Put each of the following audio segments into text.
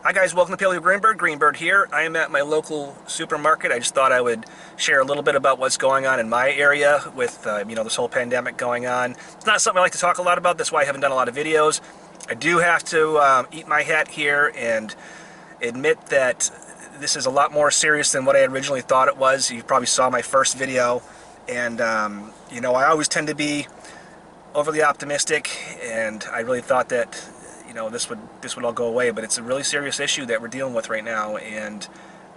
Hi guys, welcome to Paleo Greenbird. Greenbird here. I am at my local supermarket. I just thought I would share a little bit about what's going on in my area with this whole pandemic going on. It's not something I like to talk a lot about. That's why I haven't done a lot of videos. I do have to eat my hat here and admit that this is a lot more serious than what I originally thought it was. You probably saw my first video, and I always tend to be overly optimistic, and I really thought that this would all go away, but it's a really serious issue that we're dealing with right now, and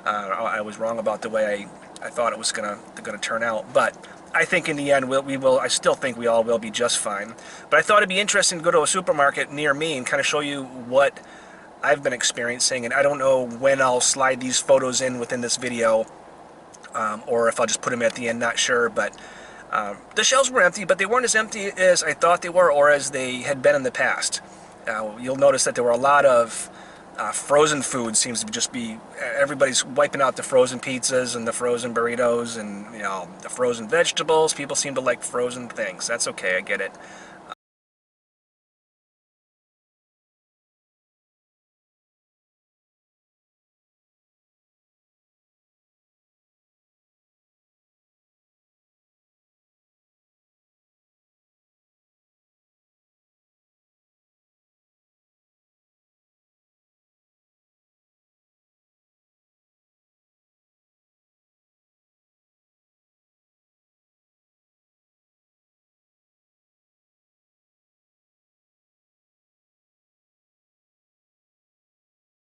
I was wrong about the way I thought it was gonna turn out. But I think in the end we will. I still think we all will be just fine. But I thought it'd be interesting to go to a supermarket near me and kind of show you what I've been experiencing. And I don't know when I'll slide these photos in within this video, or if I'll just put them at the end. Not sure, but the shelves were empty, but they weren't as empty as I thought they were, or as they had been in the past. You'll notice that there were a lot of frozen food. Seems to just be everybody's wiping out the frozen pizzas and the frozen burritos and the frozen vegetables. People seem to like frozen things. That's okay, I get it.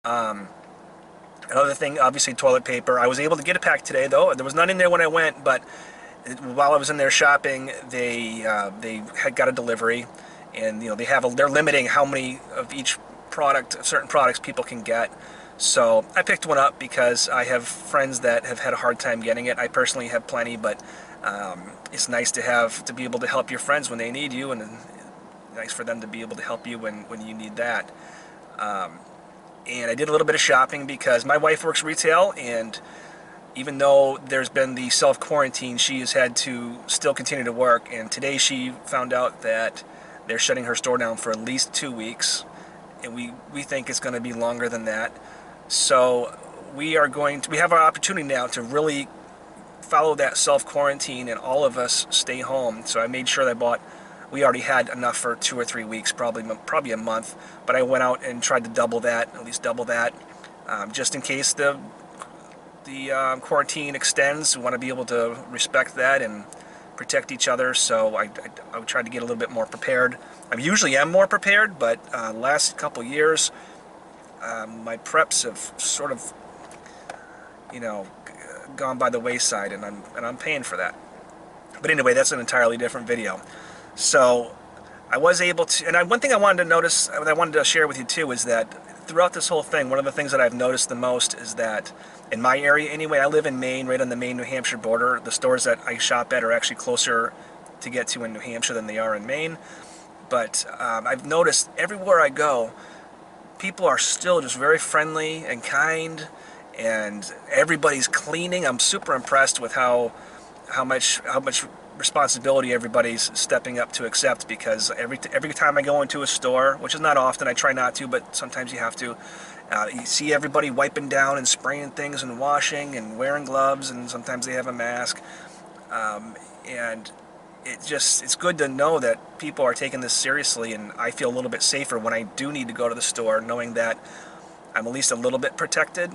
Another thing, obviously toilet paper. I was able to get a pack today, though. There was none in there when I went, but while I was in there shopping, they had got a delivery, and they're limiting how many of each product, certain products, people can get. So I picked one up because I have friends that have had a hard time getting it. I personally have plenty, but it's nice to be able to help your friends when they need you, and nice for them to be able to help you when you need that. And I did a little bit of shopping because my wife works retail, and even though there's been the self-quarantine, she has had to still continue to work. And today she found out that they're shutting her store down for at least 2 weeks, and we think it's going to be longer than that. So we have our opportunity now to really follow that self-quarantine and all of us stay home. So I made sure that we already had enough for 2 or 3 weeks, probably a month, but I went out and tried to at least double that, just in case the quarantine extends. We want to be able to respect that and protect each other, so I tried to get a little bit more prepared. I usually am more prepared, but last couple years, my preps have sort of, gone by the wayside, and I'm paying for that. But anyway, that's an entirely different video. So I was able to, and one thing I wanted to share with you too, is that throughout this whole thing, one of the things that I've noticed the most is that in my area anyway, I live in Maine, right on the Maine-New Hampshire border. The stores that I shop at are actually closer to get to in New Hampshire than they are in Maine. But I've noticed everywhere I go, people are still just very friendly and kind, and everybody's cleaning. I'm super impressed with how much responsibility everybody's stepping up to accept, because every time I go into a store, which is not often, I try not to, but sometimes you have to, you see everybody wiping down and spraying things and washing and wearing gloves, and sometimes they have a mask, and it's good to know that people are taking this seriously, and I feel a little bit safer when I do need to go to the store, knowing that I'm at least a little bit protected.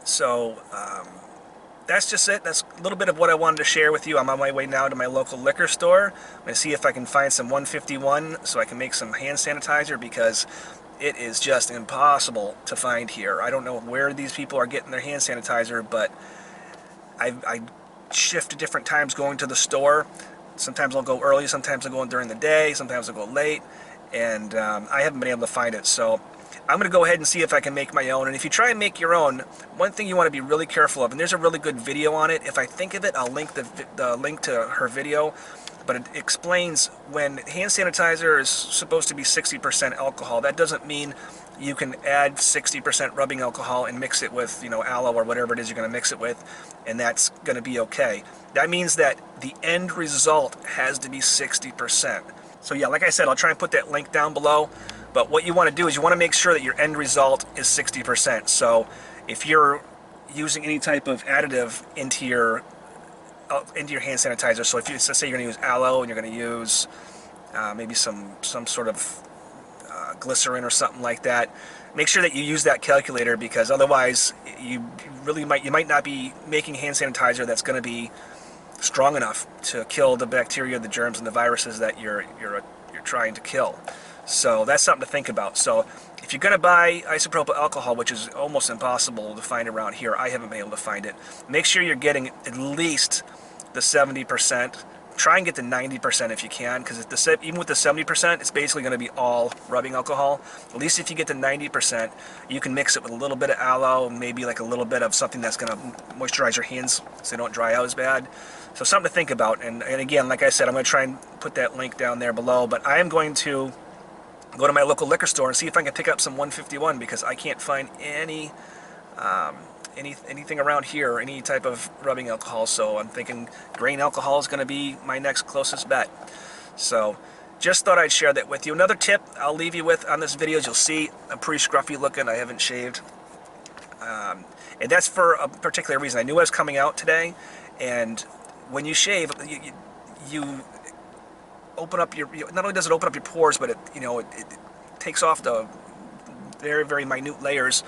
So that's just it. That's a little bit of what I wanted to share with you. I'm on my way now to my local liquor store. I'm going to see if I can find some 151 so I can make some hand sanitizer, because it is just impossible to find here. I don't know where these people are getting their hand sanitizer, but I shift to different times going to the store. Sometimes I'll go early, sometimes I'll go in during the day, sometimes I'll go late, and I haven't been able to find it. So I'm going to go ahead and see if I can make my own. And if you try and make your own, one thing you want to be really careful of, and there's a really good video on it. If I think of it, I'll link the link to her video. But it explains when hand sanitizer is supposed to be 60% alcohol. That doesn't mean you can add 60% rubbing alcohol and mix it with, aloe or whatever it is you're going to mix it with, and that's going to be okay. That means that the end result has to be 60%. So yeah, like I said, I'll try and put that link down below. But what you want to do is you want to make sure that your end result is 60%. So if you're using any type of additive into your hand sanitizer, so if you say you're going to use aloe and you're going to use maybe some sort of glycerin or something like that, make sure that you use that calculator, because otherwise you might not be making hand sanitizer that's going to be strong enough to kill the bacteria, the germs, and the viruses that you're trying to kill. So that's something to think about. So if you're going to buy isopropyl alcohol, which is almost impossible to find around here, I haven't been able to find it, make sure you're getting at least the 70%. Try and get to 90% if you can, because even with the 70%, it's basically going to be all rubbing alcohol. At least if you get to 90%, you can mix it with a little bit of aloe, and maybe like a little bit of something that's going to moisturize your hands so they don't dry out as bad. So something to think about. And again, like I said, I'm going to try and put that link down there below, but I am going to go to my local liquor store and see if I can pick up some 151, because I can't find anything around here, any type of rubbing alcohol. So I'm thinking grain alcohol is going to be my next closest bet. So just thought I'd share that with you. Another tip I'll leave you with on this video is, you'll see I'm pretty scruffy looking. I haven't shaved. And that's for a particular reason. I knew I was coming out today, and when you shave, you open up your, not only does it open up your pores, but it takes off the very, very minute layers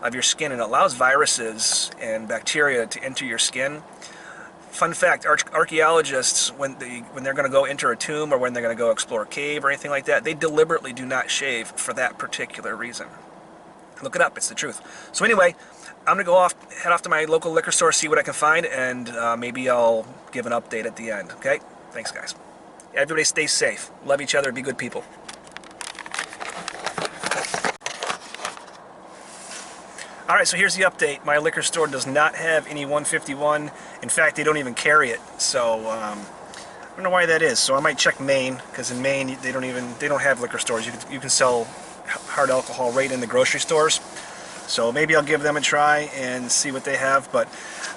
of your skin, and allows viruses and bacteria to enter your skin. Fun fact, archaeologists, when they're going to go enter a tomb, or when they're going to go explore a cave or anything like that, they deliberately do not shave for that particular reason. Look it up, it's the truth. So anyway, I'm going to head off to my local liquor store, see what I can find, and maybe I'll give an update at the end, okay? Thanks, guys. Everybody stay safe. Love each other. Be good people. Alright, so here's the update. My liquor store does not have any 151. In fact, they don't even carry it. So, I don't know why that is. So I might check Maine, because in Maine, they don't have liquor stores. You can sell hard alcohol right in the grocery stores. So maybe I'll give them a try and see what they have. But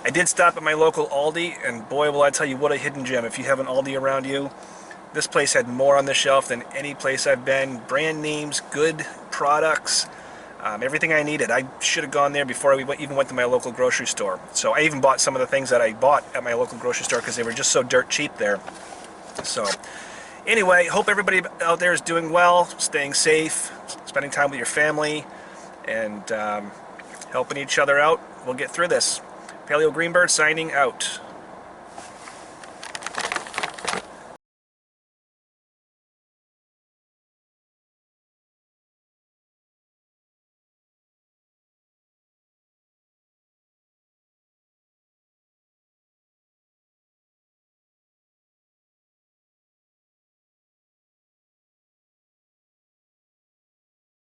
I did stop at my local Aldi, and boy, will I tell you, what a hidden gem. If you have an Aldi around you, this place had more on the shelf than any place I've been. Brand names, good products, everything I needed. I should have gone there before I even went to my local grocery store. So I even bought some of the things that I bought at my local grocery store because they were just so dirt cheap there. So anyway, hope everybody out there is doing well, staying safe, spending time with your family, and helping each other out. We'll get through this. Paleo Greenbird signing out.